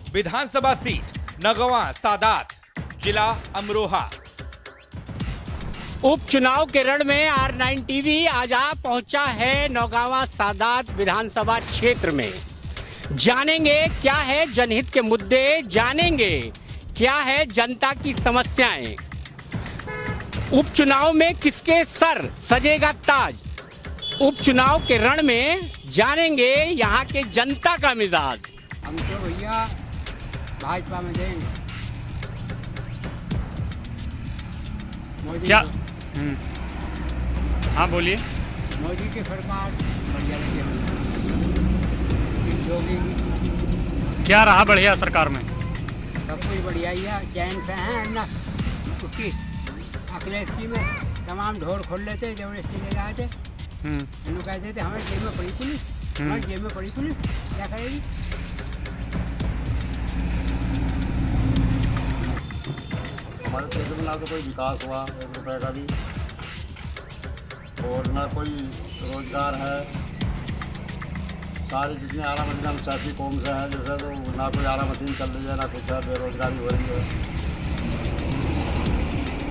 विधानसभा seat Nagwa Sadat, जिला अमरोहा। उपचुनाव के रण में R9 टीवी आज आ पहुंचा है नौगावा सादात विधानसभा क्षेत्र में। जानेंगे क्या है जनहित के मुद्दे, जानेंगे क्या है जनता की समस्याएं। उपचुनाव में किसके सर सजेगा ताज, उपचुनाव के रण में जानेंगे यहाँ के जनता का मिजाज। हम तो भैया भाजपा में देंगे। क्या? हाँ बोलिए। मोदी की सरकार बढ़िया योगी क्या रहा बढ़िया सरकार में? सब कुछ बढ़िया ही है। चैन से हैं ना उसकी अखिलेश की में तमाम ढोर खोल लेते जबरदस्ती ले जाए थे। लोग कहते थे हमारे जेब में पड़ी पुलिस, हमारे जेब में पड़ी पुलिस, क्या करेगी? हमारे क्षेत्र में ना तो कोई विकास हुआ 1 रुपये का भी, और ना कोई रोजगार है। सारी जितनी आला मशीन हम सियासी कौम से हैं जैसे, तो ना कोई आला मशीन चल रही है ना कुछ है, बेरोजगारी हो रही है।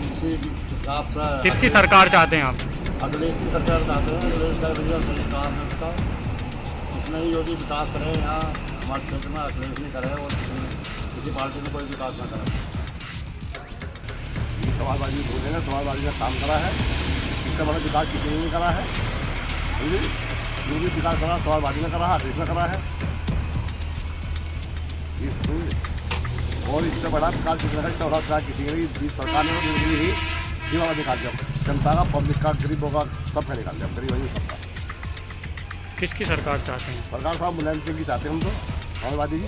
इसी हिसाब से किसकी सरकार चाहते हैं आप? अखिलेश की सरकार चाहते हैं। अखिलेश का भैया सही काम है उसका, उसने ही योगी विकास करे यहाँ हमारे क्षेत्र में। अखिलेश नहीं करे और किसी पार्टी में कोई विकास ना करे। समाजवादी बोलेंगे, समाजवादी का काम करा है, इससे बड़ा विकास किसी ने नहीं करा है। जो भी विकास करा समाजवादी ने करा है, अखिलेश ने करा है। और इससे बड़ा विकास किसी ने करा, इससे बड़ा विकास किसी ने सरकार ने ही वाला निकाल दिया। जनता का, पब्लिक का, गरीबों का, सबका निकाल दिया। गरीब है सबका। किसकी सरकार चाहते हैं? सरकार साहब मुलायम सिंह की चाहते हैं हम तो, समाजवादी की।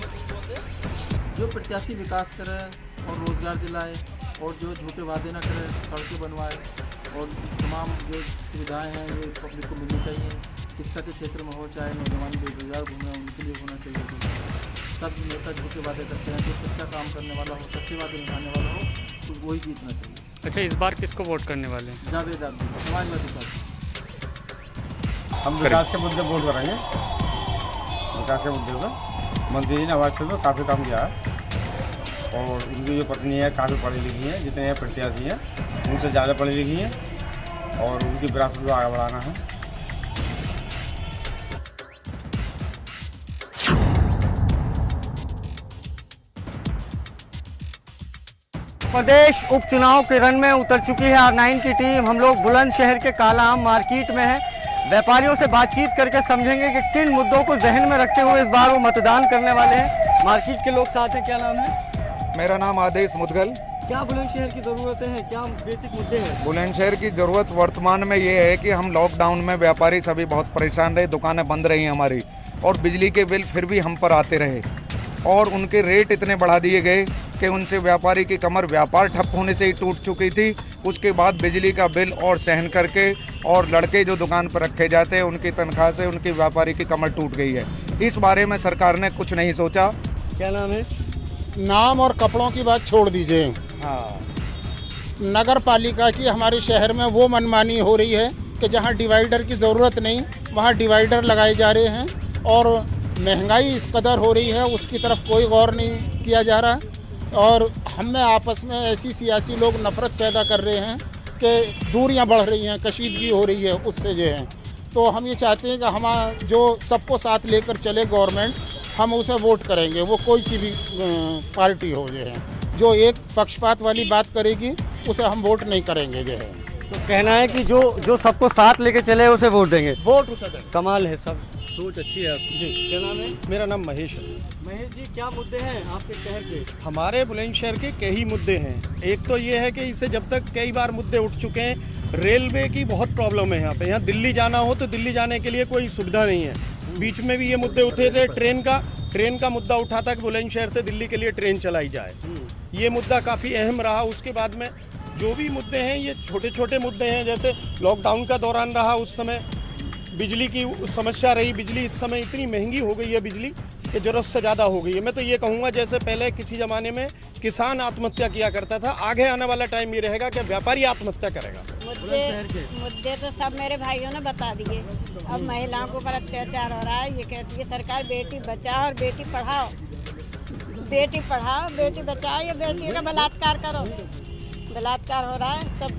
जो प्रत्याशी विकास करे और रोजगार दिलाए और जो झूठे वादे ना करे, सड़कें बनवाए और तमाम जो सुविधाएं हैं ये पब्लिक को मिलनी चाहिए। शिक्षा के क्षेत्र में हो, चाहे नौजवान बेरोजगार घूमे उनके लिए होना चाहिए। तो सब नेता झूठे वादे करते हैं, जो सच्चा काम करने वाला हो, सच्चे वादे निभाने वाला हो, तो वही जीतना चाहिए। अच्छा, इस बार किसको वोट करने वाले हैं? जावेद आदमी, समाजवादी पार्टी। हम विकास के मुद्दे वोट करेंगे। विकास के मुद्दे पर मंत्री जी ने हमारे क्षेत्र में काफ़ी काम किया है, और इनकी जो पत्नी है काफ़ी पढ़ी लिखी है। जितने प्रत्याशी हैं उनसे ज़्यादा पढ़ी लिखी हैं, और उनकी विरासत को आगे बढ़ाना है। प्रदेश उपचुनाव के रण में उतर चुकी है R9 की टीम। हम लोग बुलंदशहर के कालाआम मार्केट में हैं। व्यापारियों से बातचीत करके समझेंगे कि किन मुद्दों को जहन में रखते हुए इस बार वो मतदान करने वाले हैं। मार्केट के लोग साथ हैं। क्या नाम है? मेरा नाम आदेश मुदगल। क्या बुलंदशहर की ज़रूरतें हैं, क्या बेसिक मुद्दे हैं? बुलंदशहर की ज़रूरत वर्तमान में ये है कि हम लॉकडाउन में व्यापारी सभी बहुत परेशान रहे, दुकानें बंद रही हैं हमारी, और बिजली के बिल फिर भी हम पर आते रहे, और उनके रेट इतने बढ़ा दिए गए कि उनसे व्यापारी की कमर व्यापार ठप होने से ही टूट चुकी थी। उसके बाद बिजली का बिल और सहन करके, और लड़के जो दुकान पर रखे जाते हैं उनकी तनख्वाह से उनकी व्यापारी की कमर टूट गई है। इस बारे में सरकार ने कुछ नहीं सोचा। क्या नाम है? नाम और कपड़ों की बात छोड़ दीजिए। हाँ, नगर पालिका की हमारे शहर में वो मनमानी हो रही है कि जहाँ डिवाइडर की ज़रूरत नहीं वहाँ डिवाइडर लगाए जा रहे हैं, और महंगाई इस कदर हो रही है उसकी तरफ कोई गौर नहीं किया जा रहा। और हम में आपस में ऐसी सियासी लोग नफ़रत पैदा कर रहे हैं कि दूरियां बढ़ रही हैं, कशीदगी हो रही है उससे जो है। तो हम ये चाहते हैं कि हम जो सबको साथ लेकर चले गवर्नमेंट, हम उसे वोट करेंगे। वो कोई सी भी पार्टी हो जो है, जो एक पक्षपात वाली बात करेगी उसे हम वोट नहीं करेंगे जो है। तो कहना है कि जो सबको साथ लेके चले उसे वोट देंगे। वोट उसे देंगे। कमाल है, सब सोच अच्छी है आपकी। जी, क्या नाम है? मेरा नाम महेश है। महेश जी, क्या मुद्दे हैं आपके शहर के? हमारे बुलंदशहर के कई मुद्दे हैं। एक तो ये है कि इसे जब तक कई बार मुद्दे उठ चुके हैं, रेलवे की बहुत प्रॉब्लम है यहाँ पे। यहाँ दिल्ली जाना हो तो दिल्ली जाने के लिए कोई सुविधा नहीं है। बीच में भी ये मुद्दे उठे थे। ट्रेन का मुद्दा उठा था कि बुलंदशहर से दिल्ली के लिए ट्रेन चलाई जाए। ये मुद्दा काफ़ी अहम रहा। उसके बाद में जो भी मुद्दे हैं ये छोटे छोटे मुद्दे हैं। जैसे लॉकडाउन का दौरान रहा, उस समय बिजली की समस्या रही। बिजली इस समय इतनी महंगी हो गई है बिजली कि ज़रूरत से ज़्यादा हो गई है। मैं तो ये कहूँगा जैसे पहले किसी ज़माने में किसान आत्महत्या किया करता था, आगे आने वाला टाइम ये रहेगा कि व्यापारी आत्महत्या करेगा। मुद्दे तो सब मेरे भाइयों ने बता दिए। अब महिलाओं के ऊपर अत्याचार हो रहा है। ये कहती है सरकार बेटी बचाओ और बेटी पढ़ाओ। बेटी पढ़ाओ, बेटी बचाओ, या बेटी का बलात्कार करो। बलात्कार हो रहा है, सब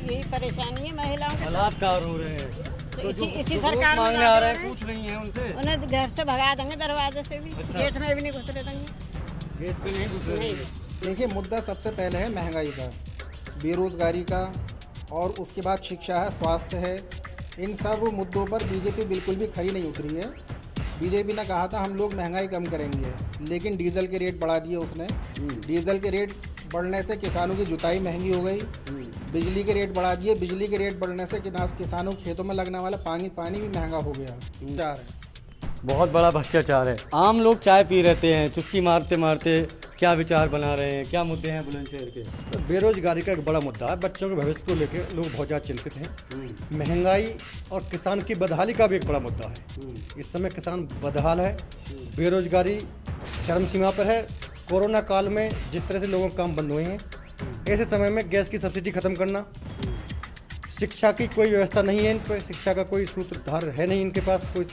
यही परेशानी है महिलाओं को। बलात्कार हो रहे हैं, इसी सरकार में मांगने आ रहे हैं, पूछ रही हैं उनसे। उन्हें घर से भगा देंगे, दरवाजे से भी, गेट में भी नहीं घुसने देंगे। गेट पे नहीं घुस रहे हैं। देखिए, मुद्दा सबसे पहले है महंगाई का, बेरोजगारी का, और उसके बाद शिक्षा है, स्वास्थ्य है। इन सब मुद्दों पर बीजेपी बिल्कुल भी खरी नहीं उतरी है। बीजेपी ने कहा था हम लोग महंगाई कम करेंगे, लेकिन डीजल के रेट बढ़ा दिए उसने। डीजल के रेट बढ़ने से किसानों की जुताई महंगी हो गई। बिजली के रेट बढ़ा दिए, बिजली के रेट बढ़ने से किसानों के खेतों में लगने वाला पानी भी महंगा हो गया। बहुत बड़ा भ्रष्टाचार है। आम लोग चाय पी रहते हैं, चुस्की मारते मारते क्या विचार बना रहे हैं, क्या मुद्दे हैं बुलंदशहर के? बेरोजगारी का एक बड़ा मुद्दा है, बच्चों के भविष्य को लेकर लोग बहुत ज़्यादा चिंतित हैं। महंगाई और किसान की बदहाली का भी एक बड़ा मुद्दा है। इस समय किसान बदहाल है, बेरोजगारी चरम सीमा पर है। कोरोना काल में जिस तरह से लोगों के काम बंद हुए हैं, ऐसे समय में गैस की सब्सिडी खत्म करना, शिक्षा की कोई व्यवस्था नहीं है इन पर, शिक्षा का कोई सूत्रधार है नहीं इनके पास, कोई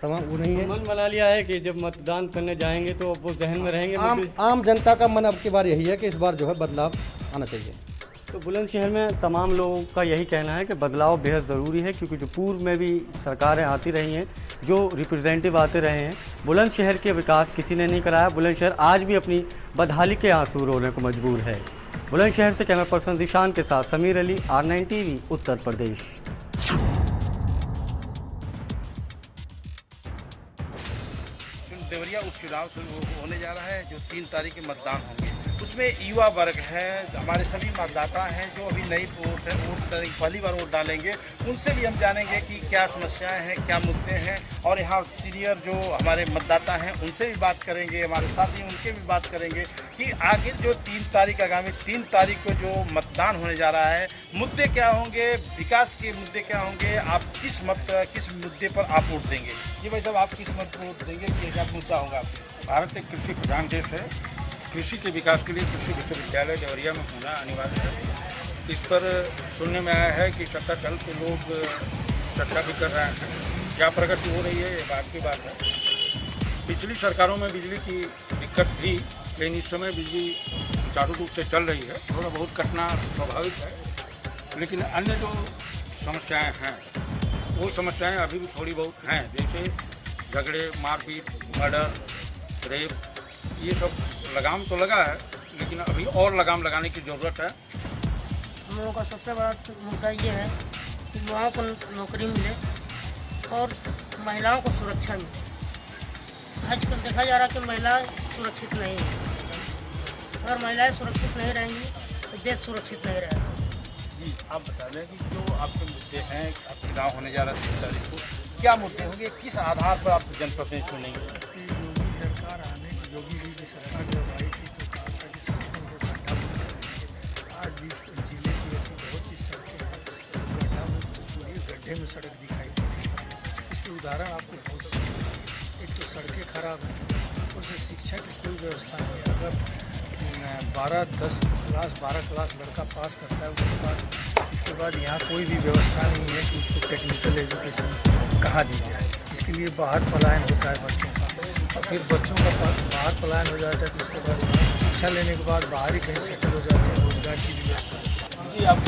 वो नहीं है। मन बना लिया है कि जब मतदान करने जाएंगे तो वो जहन में रहेंगे। आम जनता का मन अब की बार यही है कि इस बार जो है बदलाव आना चाहिए। तो बुलंदशहर में तमाम लोगों का यही कहना है कि बदलाव बेहद ज़रूरी है, क्योंकि जो पूर्व में भी सरकारें आती रही हैं, जो रिप्रेजेंटेटिव आते रहे हैं, बुलंदशहर के विकास किसी ने नहीं कराया। बुलंदशहर आज भी अपनी बदहाली के आंसू रोने को मजबूर है। बुलंदशहर से कैमरा पर्सन जिशान के साथ समीर अली, R9 TV, उत्तर प्रदेश। देवरिया उपचुनाव होने जा रहा है, जो 3 तारीख के मतदान होंगे। उसमें युवा वर्ग है, हमारे सभी मतदाता हैं जो अभी नई वोट पहली बार वोट डालेंगे, उनसे भी हम जानेंगे कि क्या समस्याएं हैं, क्या मुद्दे हैं। और यहाँ सीनियर जो हमारे मतदाता हैं उनसे भी बात करेंगे, हमारे साथी उनके भी बात करेंगे कि आखिर जो 3 तारीख आगामी 3 तारीख को जो मतदान होने जा रहा है, मुद्दे क्या होंगे, विकास के मुद्दे क्या होंगे, आप किस मुद्दे पर आप वोट देंगे। जी भाई साहब, आप किस मत वोट देंगे, क्या मुद्दा होगा आपके? भारत एक कृषि प्रधान देश है। कृषि के विकास के लिए कृषि विश्वविद्यालय देवरिया में होना अनिवार्य है। इस पर सुनने में आया है कि चर्चा चल के लोग चर्चा भी कर रहे हैं। क्या प्रगति हो रही है, ये बात की बात है। पिछली सरकारों में बिजली की दिक्कत थी, लेकिन इस समय बिजली सुचारू रूप से चल रही है। थोड़ा बहुत कटना स्वाभाविक है, लेकिन अन्य जो समस्याएं हैं वो समस्याएं अभी भी थोड़ी बहुत हैं, जैसे झगड़े, मारपीट, मर्डर, रेप, ये सब लगाम तो लगा है, लेकिन अभी और लगाम लगाने की ज़रूरत है। हम लोगों का सबसे बड़ा मुद्दा ये है कि युवाओं को नौकरी मिले और महिलाओं को सुरक्षा मिले। आजकल देखा जा रहा है कि महिलाएं सुरक्षित नहीं हैं। अगर महिलाएं सुरक्षित नहीं रहेंगी तो देश सुरक्षित नहीं रहेगा। जी, आप बता दें कि जो आपके मुद्दे हैं, अब चुनाव होने जा रहा है 3 तारीख को, क्या मुद्दे होंगे, किस आधार पर आप जनप्रतिनिधि चुनेंगे? योगी सरकार आने की, योगी जी की सरकार जब आई थी तो कहा था कि सड़कों को गड्ढा मुक्त करेंगे। आज भी जिले की ऐसी बहुत सी सड़कें हैं जो गड्ढा मुक्त हुई, गड्ढे में सड़क दिखाई देती है। इसके उदाहरण आपको बहुत से। एक तो सड़कें खराब हैं, उससे शिक्षा की कोई व्यवस्था नहीं है। अगर 12 क्लास लड़का पास करता है, उसके बाद यहाँ कोई भी व्यवस्था नहीं है कि उसको टेक्निकल एजुकेशन कहाँ दी जाए। इसके लिए बाहर पलायन होता है बच्चों का, और फिर बच्चों का बाहर पलायन हो जाता है, तो उसके बाद शिक्षा लेने के बाद बाहर ही कहीं सेटल हो जाते हैं, रोजगार की व्यवस्था। जी, आप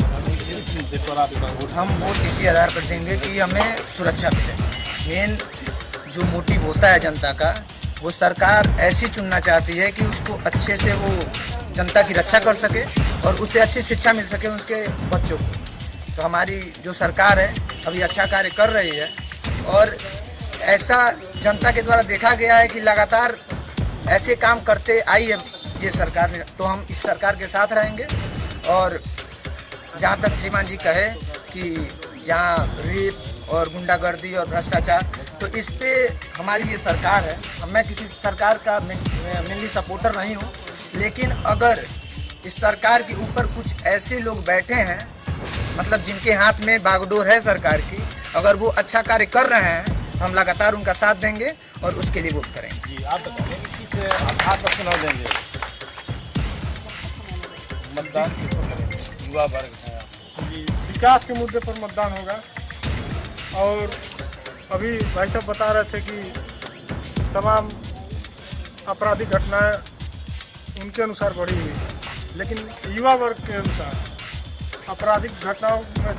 मुद्दे पर आपका वोट? हम वोट इसी आधार पर देंगे कि हमें सुरक्षा मिले। मेन जो मोटिव होता है जनता का, वो सरकार ऐसी चुनना चाहती है कि उसको अच्छे से वो जनता की रक्षा कर सके और उसे अच्छी शिक्षा मिल सके उसके बच्चों को। तो हमारी जो सरकार है अभी अच्छा कार्य कर रही है, और ऐसा जनता के द्वारा देखा गया है कि लगातार ऐसे काम करते आई है ये सरकार ने। तो हम इस सरकार के साथ रहेंगे। और जहाँ तक श्रीमान जी कहे कि यहाँ रेप और गुंडागर्दी और भ्रष्टाचार, तो इस पे हमारी ये सरकार है। मैं किसी सरकार का मेनली सपोर्टर नहीं हूँ, लेकिन अगर इस सरकार के ऊपर कुछ ऐसे लोग बैठे हैं, मतलब जिनके हाथ में बागडोर है सरकार की, अगर वो अच्छा कार्य कर रहे हैं, हम लगातार उनका साथ देंगे और उसके लिए वोट करेंगे। जी, आप बताइए कि किस आधार पर चुनाव देंगे, मतदान किस पर करेंगे? युवा वर्ग है। जी, विकास के मुद्दे पर मतदान होगा। और अभी भाई साहब बता रहे थे कि तमाम आपराधिक घटनाएं उनके अनुसार बढ़ी हुई है, लेकिन युवा वर्ग के अनुसार आपराधिक घटनाओं में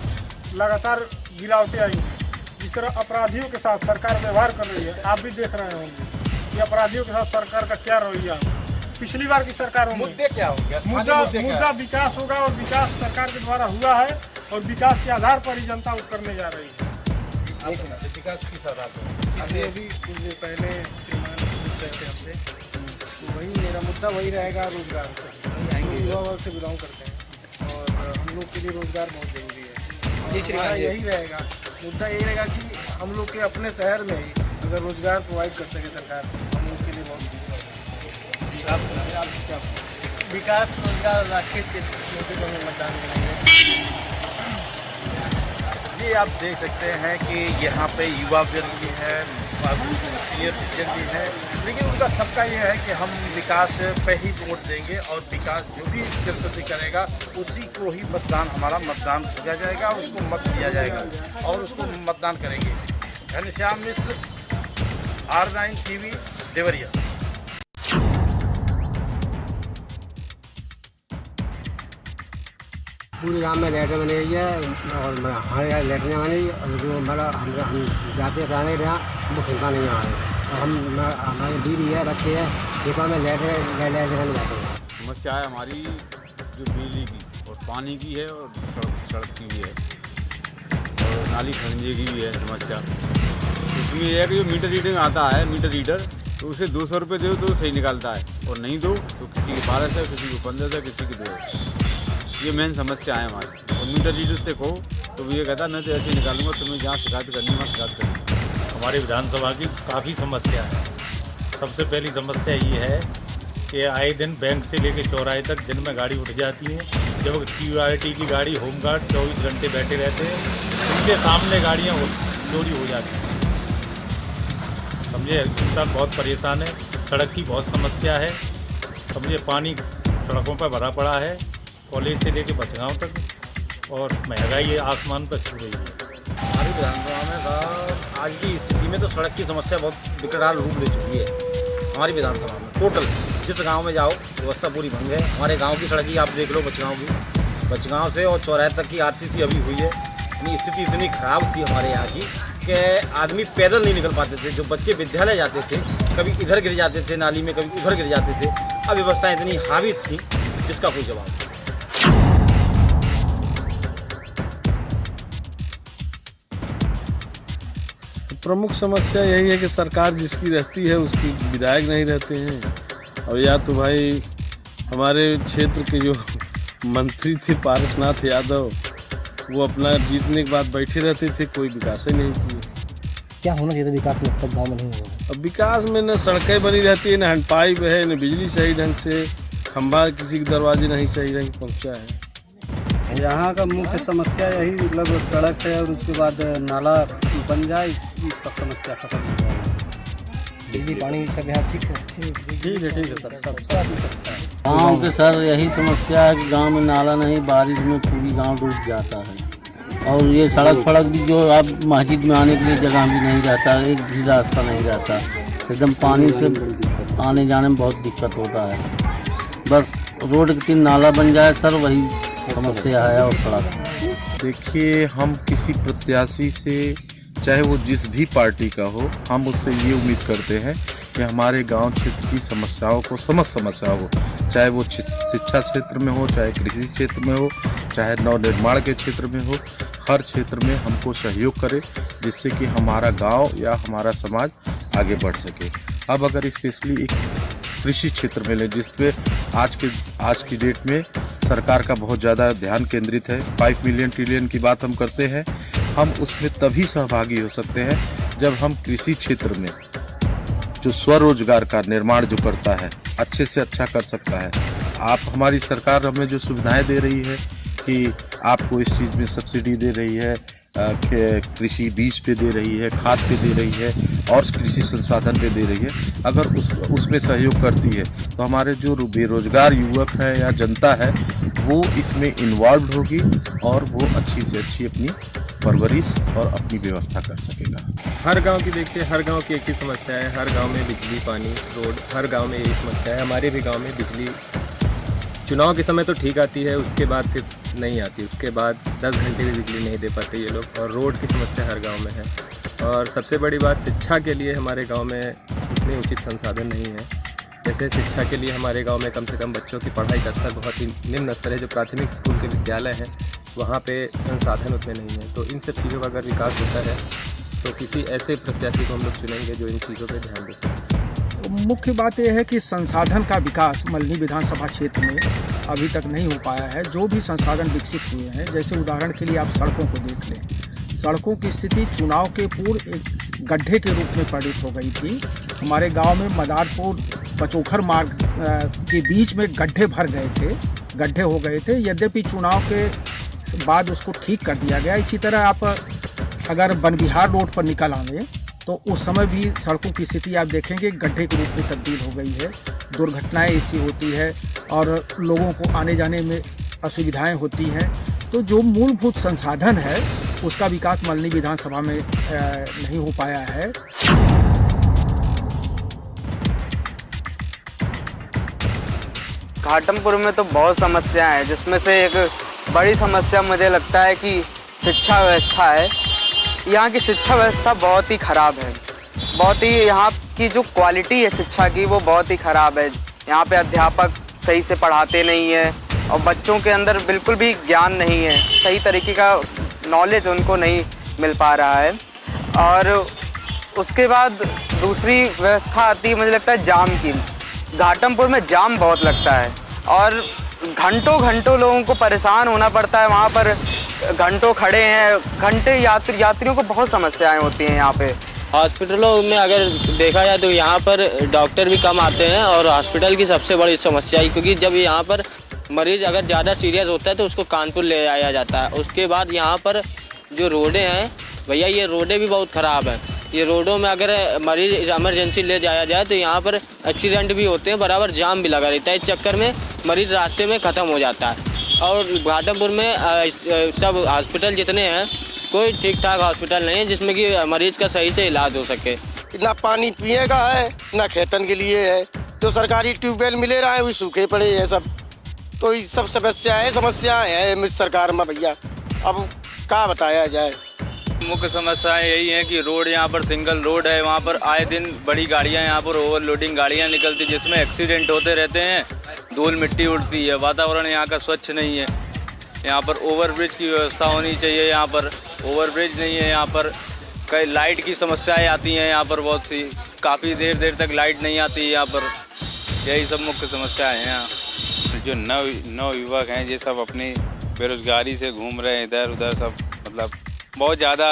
लगातार गिरावटें आई हैं। जिस तरह अपराधियों के साथ सरकार व्यवहार कर रही है, आप भी देख रहे होंगे कि अपराधियों के साथ सरकार का क्या रवैया है। पिछली बार की सरकारों में मुद्दे क्या होंगे? मुद्दा विकास होगा और विकास सरकार के द्वारा हुआ है और विकास के आधार पर ही जनता वो करने जा रही है। विकास किस आधार पर? अभी कुछ दिन पहले रहते हमसे, तो वही मेरा मुद्दा वही रहेगा, रोजगार से। युवा वर्ग से बिलोंग करते हैं और हम लोग के लिए रोजगार बहुत जरूरी है। यही रहेगा मुद्दा, यही रहेगा कि हम लोग के अपने शहर में ही अगर रोजगार प्रोवाइड कर सके सरकार, हम लोग के लिए बहुत विकास रोजगार राष्ट्रीय के मुद्दे पर मतदान करेंगे। ये आप देख सकते हैं कि यहाँ पे युवा वर्ग भी है, सीनियर सिटीजन भी है, लेकिन उनका सबका ये है कि हम विकास पे ही वोट देंगे और विकास जो भी जनप्रति करेगा उसी को ही हमारा मतदान किया जाएगा, उसको मत दिया जाएगा और उसको मतदान करेंगे। घनश्याम मिश्र, R9 TV, देवरिया। पूरे गांव में लेटर बनी हुई है और हमारे यहाँ लेटरें बनी, और जो मतलब हम जाते रहने यहाँ वो सुनता नहीं है और हमारी बीवी है, बच्चे हैं, देखो हमें लेटर जाते हैं। समस्या है हमारी जो बिजली की और पानी की है और सड़क की भी है और नाली खंजे की भी है समस्या। इसमें यह है कि जो मीटर रीडिंग आता है, मीटर रीडर, तो उसे 200 रुपये दो तो सही निकालता है और नहीं दो तो किसी के 1200, किसी को 1500, किसी के 2000। ये मेन समस्या है हमारी। और मीटर रीडर से कहो तो वो ये कहता मैं तो ऐसे निकालूंगा, तुम्हें जहाँ शिकायत करनी है वहाँ शिकायत करनी। हमारी विधानसभा की काफ़ी समस्या है। सबसे पहली समस्या ये है कि आए दिन बैंक से लेकर चौराहे तक दिन में गाड़ी उठ जाती है, जब QRT की गाड़ी होमगार्ड 24 घंटे बैठे रहते हैं, उनके सामने गाड़ियाँ चोरी हो जाती हैं। समझे, इंसान बहुत परेशान है। सड़क की बहुत समस्या है। समझे, पानी सड़कों पर भरा पड़ा है, कॉलेज से लेके बचगांव तक, और महंगाई आसमान पर छू रही है। हमारी विधानसभा में साहब आज की स्थिति में तो सड़क की समस्या बहुत विकराल रूप ले चुकी है। हमारी विधानसभा में टोटल जिस गांव में जाओ व्यवस्था पूरी बन गई। हमारे गांव की सड़क ही आप देख लो, बचगांव से और चौराहे तक की RCC अभी हुई है। यानी स्थिति इतनी ख़राब थी हमारे यहाँ की कि आदमी पैदल नहीं निकल पाते थे। जो बच्चे विद्यालय जाते थे कभी इधर गिर जाते थे नाली में, कभी उधर गिर जाते थे। अव्यवस्थाएँ इतनी हावी थी जिसका कोई जवाब नहीं। प्रमुख समस्या यही है कि सरकार जिसकी रहती है उसकी विधायक नहीं रहते हैं, और या तो भाई हमारे क्षेत्र के जो मंत्री थे पारसनाथ यादव, वो अपना जीतने के बाद बैठे रहते थे, कोई विकास ही नहीं किए। क्या होना चाहिए विकास में? अब तक गाँव में नहीं हुआ। अब विकास में न सड़कें बनी रहती है, न हैंड पाइप है, न बिजली सही ढंग से, खंभा किसी के दरवाजे नहीं सही ढंग पहुँचा है। यहाँ का मुख्य समस्या यही मतलब सड़क है और उसके बाद नाला बन जाए, इस सब समस्या खत्म हो जाए। बिजली पानी सब यहाँ ठीक है सर, सब अच्छा है। गाँव के सर यही समस्या है कि गांव में नाला नहीं, बारिश में पूरी गांव डूब जाता है। और ये सड़क भी जो अब मस्जिद में आने के लिए जगह भी नहीं रहता, एक भी रास्ता नहीं रहता, एकदम पानी से आने जाने में बहुत दिक्कत होता है। बस रोड के 3 नाला बन जाए सर, वही समस्या है। और सड़क देखिए, हम किसी प्रत्याशी से, चाहे वो जिस भी पार्टी का हो, हम उससे ये उम्मीद करते हैं कि हमारे गांव क्षेत्र की समस्याओं को समस्या हो, चाहे वो शिक्षा क्षेत्र में हो, चाहे कृषि क्षेत्र में हो, चाहे नवनिर्माण के क्षेत्र में हो, हर क्षेत्र में हमको सहयोग करे, जिससे कि हमारा गांव या हमारा समाज आगे बढ़ सके। अब अगर स्पेशली एक कृषि क्षेत्र में लें, जिस पे आज की डेट में सरकार का बहुत ज़्यादा ध्यान केंद्रित है, 5 मिलियन ट्रिलियन की बात हम करते हैं, हम उसमें तभी सहभागी हो सकते हैं जब हम कृषि क्षेत्र में जो स्वरोजगार का निर्माण जो करता है अच्छे से अच्छा कर सकता है। आप हमारी सरकार हमें जो सुविधाएं दे रही है कि आपको इस चीज़ में सब्सिडी दे रही है, कृषि बीज पे दे रही है, खाद पे दे रही है और कृषि संसाधन पे दे रही है, अगर उसमें सहयोग करती है तो हमारे जो बेरोजगार युवक है या जनता है वो इसमें इन्वॉल्व होगी और वो अच्छी से अच्छी अपनी परवरिश और अपनी व्यवस्था कर सकेगा। हर गांव की देखिए, हर गांव की एक ही समस्या है। हर गांव में बिजली, पानी, रोड, हर गांव में यही समस्या है। हमारे भी गांव में बिजली चुनाव के समय तो ठीक आती है, उसके बाद फिर नहीं आती। उसके बाद 10 घंटे भी बिजली नहीं दे पाते ये लोग। और रोड की समस्या हर गांव में है। और सबसे बड़ी बात, शिक्षा के लिए हमारे गांव में उतने उचित संसाधन नहीं है। जैसे शिक्षा के लिए हमारे गांव में कम से कम बच्चों की पढ़ाई का स्तर बहुत ही निम्न स्तर है। जो प्राथमिक स्कूल के विद्यालय हैं वहाँ पे संसाधन उतने नहीं हैं। तो इन सब चीज़ों का अगर विकास होता है तो किसी ऐसे प्रत्याशी को हम लोग चुनेंगे जो इन चीज़ों पे ध्यान दे सके। मुख्य बात यह है कि संसाधन का विकास मल्हनी विधानसभा क्षेत्र में अभी तक नहीं हो पाया है। जो भी संसाधन विकसित हुए हैं, जैसे उदाहरण के लिए आप सड़कों को देख लें। सड़कों की स्थिति चुनाव के पूर्व एक गड्ढे के रूप में परिणित हो गई थी। हमारे गांव में मदारपुर पचोखर मार्ग के बीच में गड्ढे भर गए थे, गड्ढे हो गए थे। यद्यपि चुनाव के बाद उसको ठीक कर दिया गया। इसी तरह आप अगर बनबिहार रोड पर निकल आएँ तो उस समय भी सड़कों की स्थिति आप देखेंगे गड्ढे के रूप में तब्दील हो गई है। दुर्घटनाएं ऐसी होती है और लोगों को आने जाने में असुविधाएं होती हैं। तो जो मूलभूत संसाधन है उसका विकास मल्हनी विधानसभा में नहीं हो पाया है। घाटमपुर में तो बहुत समस्याएं हैं, जिसमें से एक बड़ी समस्या मुझे लगता है कि शिक्षा व्यवस्था है। यहाँ की शिक्षा व्यवस्था बहुत ही ख़राब है। बहुत ही यहाँ की जो क्वालिटी है शिक्षा की वो बहुत ही ख़राब है। यहाँ पे अध्यापक सही से पढ़ाते नहीं है और बच्चों के अंदर बिल्कुल भी ज्ञान नहीं है, सही तरीके का नॉलेज उनको नहीं मिल पा रहा है। और उसके बाद दूसरी व्यवस्था आती है मुझे लगता है जाम की। घाटमपुर में जाम बहुत लगता है और घंटों घंटों लोगों को परेशान होना पड़ता है। वहाँ पर घंटों खड़े हैं, घंटे यात्रियों को बहुत समस्याएं होती हैं यहाँ पे। हॉस्पिटलों में अगर देखा जाए तो यहाँ पर डॉक्टर भी कम आते हैं और हॉस्पिटल की सबसे बड़ी समस्या है, क्योंकि जब यहाँ पर मरीज़ अगर ज़्यादा सीरियस होता है तो उसको कानपुर ले आया जाता है। उसके बाद यहाँ पर जो रोडें हैं भैया, ये रोडें भी बहुत ख़राब हैं। ये रोडों में अगर मरीज़ इमरजेंसी ले जाया जाए तो यहाँ पर एक्सीडेंट भी होते हैं, बराबर जाम भी लगा रहता है। इस चक्कर में मरीज़ रास्ते में ख़त्म हो जाता है। और घाटमपुर में सब हॉस्पिटल जितने हैं कोई ठीक ठाक हॉस्पिटल नहीं है जिसमें कि मरीज़ का सही से इलाज हो सके। ना पानी पिए का है ना खेतन के लिए है। जो सरकारी ट्यूबवेल मिले रहा है वही सूखे पड़े हैं सब। तो ये सब समस्याएं हैं सरकार में भैया। अब क्या बताया जाए। मुख्य समस्याएं यही हैं कि रोड यहाँ पर सिंगल रोड है। वहाँ पर आए दिन बड़ी गाड़ियाँ यहाँ पर ओवरलोडिंग गाड़ियाँ निकलती जिसमें एक्सीडेंट होते रहते हैं। धूल मिट्टी उड़ती है। वातावरण यहाँ का स्वच्छ नहीं है। यहाँ पर ओवरब्रिज की व्यवस्था होनी चाहिए। यहाँ पर ओवरब्रिज नहीं है। यहाँ पर कई लाइट की समस्याएं आती हैं। यहाँ पर बहुत सी काफ़ी देर तक लाइट नहीं आती है यहाँ पर। यही सब मुख्य समस्याएं हैं यहाँ। जो नव युवक हैं ये सब अपनी बेरोजगारी से घूम रहे हैं इधर उधर सब। मतलब बहुत ज़्यादा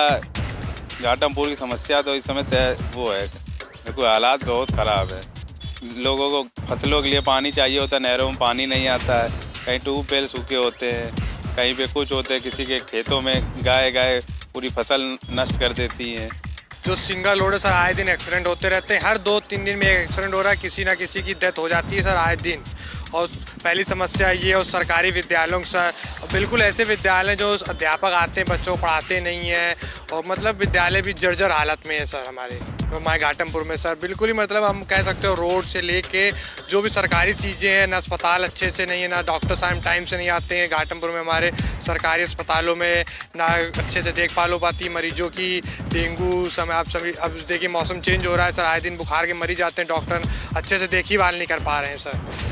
घाटमपुर की समस्या तो इस समय वो है, देखो हालात बहुत ख़राब है। लोगों को फसलों के लिए पानी चाहिए होता है, नहरों में पानी नहीं आता है। कहीं ट्यूबवेल सूखे होते हैं, कहीं पे कुछ होते हैं। किसी के खेतों में गाय पूरी फसल नष्ट कर देती हैं। जो सिंगल रोड है सर, आए दिन एक्सीडेंट होते रहते हैं। हर 2-3 दिन में एक एक्सीडेंट हो रहा है, किसी ना किसी की डेथ हो जाती है सर आए दिन। और पहली समस्या ये है उस सरकारी विद्यालयों सर, बिल्कुल ऐसे विद्यालय जो अध्यापक आते हैं बच्चों को पढ़ाते नहीं हैं। और मतलब विद्यालय भी जर्जर हालत में है सर हमारे घाटमपुर में सर। बिल्कुल ही मतलब हम कह सकते हो रोड से लेके जो भी सरकारी चीज़ें हैं, ना अस्पताल अच्छे से नहीं है, ना डॉक्टर साहब टाइम से नहीं आते हैं। घाटमपुर में हमारे सरकारी अस्पतालों में ना अच्छे से देखभाल हो पाती है मरीजों की। डेंगू समय आप सभी अब देखिए मौसम चेंज हो रहा है सर, आए दिन बुखार के मरीज आते हैं, डॉक्टर अच्छे से देखभाल नहीं कर पा रहे हैं सर।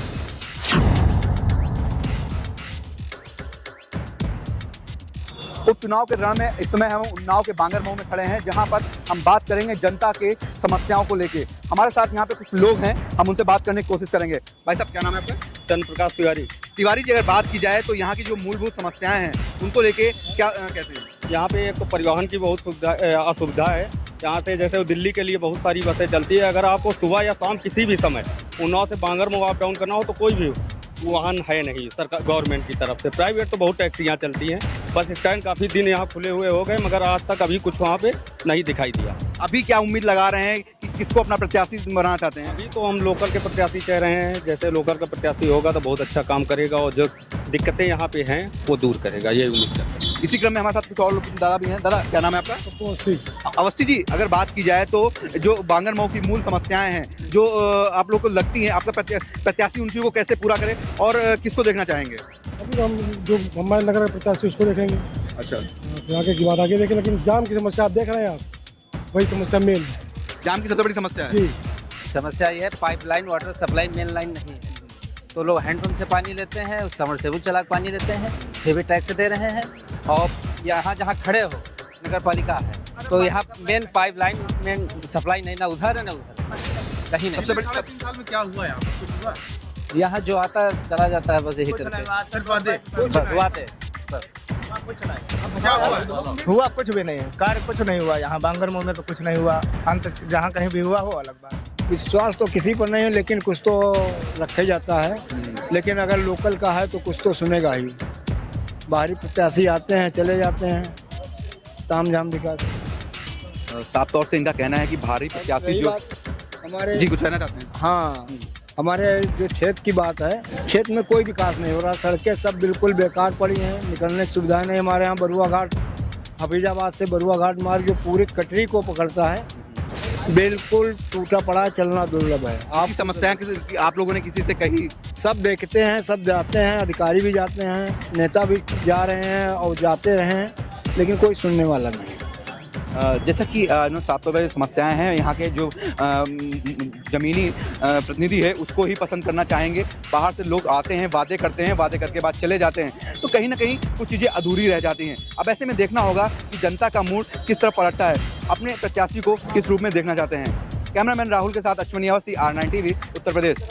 उपचुनाव के रण में इस समय हम उन्नाव के बांगरमऊ में खड़े हैं, जहां पर हम बात करेंगे जनता के समस्याओं को लेके। हमारे साथ यहाँ पे कुछ लोग हैं, हम उनसे बात करने की कोशिश करेंगे। भाई साहब क्या नाम है आपका? चंद्र प्रकाश तिवारी। तिवारी जी, अगर बात की जाए तो यहाँ की जो मूलभूत समस्याएं हैं उनको लेके क्या कहते हैं? यहाँ पे एक तो परिवहन की बहुत असुविधा है। यहाँ से जैसे दिल्ली के लिए बहुत सारी बसें चलती है, अगर आपको सुबह या शाम किसी भी समय उन्नाव से बांगरमऊ अप डाउन करना हो तो कोई भी वाहन है नहीं सरकार गवर्नमेंट की तरफ से। प्राइवेट तो बहुत टैक्सियाँ चलती हैं, बस स्टैंड काफ़ी दिन यहाँ खुले हुए हो गए, मगर आज तक अभी कुछ वहाँ पे नहीं दिखाई दिया। अभी क्या उम्मीद लगा रहे हैं कि किसको अपना प्रत्याशी बनाना चाहते हैं? अभी तो हम लोकल के प्रत्याशी कह रहे हैं, जैसे लोकल का प्रत्याशी होगा तो बहुत अच्छा काम करेगा और जो दिक्कतें यहाँ पे हैं वो दूर करेगा, ये उम्मीद है। इसी क्रम में हमारे साथ कुछ और दादा भी हैं। दादा, क्या नाम है आपका? अवस्थी जी, अगर बात की जाए तो जो बांगरमऊ की मूल समस्याएं हैं जो आप लोग को लगती हैं, आपका प्रत्याशी उन चीज़ों को कैसे पूरा करे और किसको देखना चाहेंगे? अभी हम जो हमारे नगर प्रत्याशी उसको देखेंगे। अच्छा, आगे की बात आगे देखें, लेकिन जाम की समस्या आप देख रहे हैं, आप वही समस्या मेन है। जाम की सबसे बड़ी समस्या है जी। समस्या ये है pipeline water supply main line नहीं है, तो लोग हैंडपम्प से पानी लेते हैं, समरसेबुल चला के पानी लेते हैं, हेवी टैक्स दे रहे हैं। और यहाँ जहाँ खड़े हो नगर पालिका है तो यहाँ मेन पाइपलाइन मेन सप्लाई नहीं, ना उधर है ना उधर, कहीं नहीं। सबसे बड़ी 3 साल में क्या हुआ है यहाँ जो आता है चला जाता है, बस यही करके बस वादे बस। हुआ कुछ भी नहीं है, कार्य कुछ नहीं हुआ यहाँ बांगरमऊ में, तो कुछ नहीं हुआ। अंत जहाँ कहीं भी हुआ हो अलग बात। विश्वास तो किसी पर नहीं है, लेकिन कुछ तो रखा जाता है। लेकिन अगर लोकल का है तो कुछ तो सुनेगा ही। बाहरी प्रत्याशी आते हैं चले जाते हैं, ताम झाम दिखाते। साफ तौर से इनका कहना है कि भारी प्रत्याशी जो हमारे जी कुछ कहना चाहते हैं? हाँ, हमारे जो क्षेत्र की बात है, क्षेत्र में कोई विकास नहीं हो रहा, सड़कें सब बिल्कुल बेकार पड़ी हैं, निकलने की सुविधाएं नहीं। हमारे यहाँ बरुआ घाट, हफीजाबाद से बरुआ घाट मार्ग जो पूरी कटरी को पकड़ता है, बिल्कुल टूटा पड़ा है, चलना दुर्लभ है। आप समस्याएं आप लोगों ने किसी से कही? सब देखते हैं, सब जाते हैं, अधिकारी भी जाते हैं, नेता भी जा रहे हैं और जाते रहे हैं, लेकिन कोई सुनने वाला नहीं। जैसा कि साफ तौर पर समस्याएं हैं, यहाँ के जो ज़मीनी प्रतिनिधि है उसको ही पसंद करना चाहेंगे। बाहर से लोग आते हैं, वादे करते हैं, वादे करके बाद चले जाते हैं, तो कहीं ना कहीं कुछ चीज़ें अधूरी रह जाती हैं। अब ऐसे में देखना होगा कि जनता का मूड किस तरह पलटता है, अपने प्रत्याशी को किस रूप में देखना चाहते हैं। कैमरामैन राहुल के साथ अश्विनी अवस्थी, R9 TV, उत्तर प्रदेश।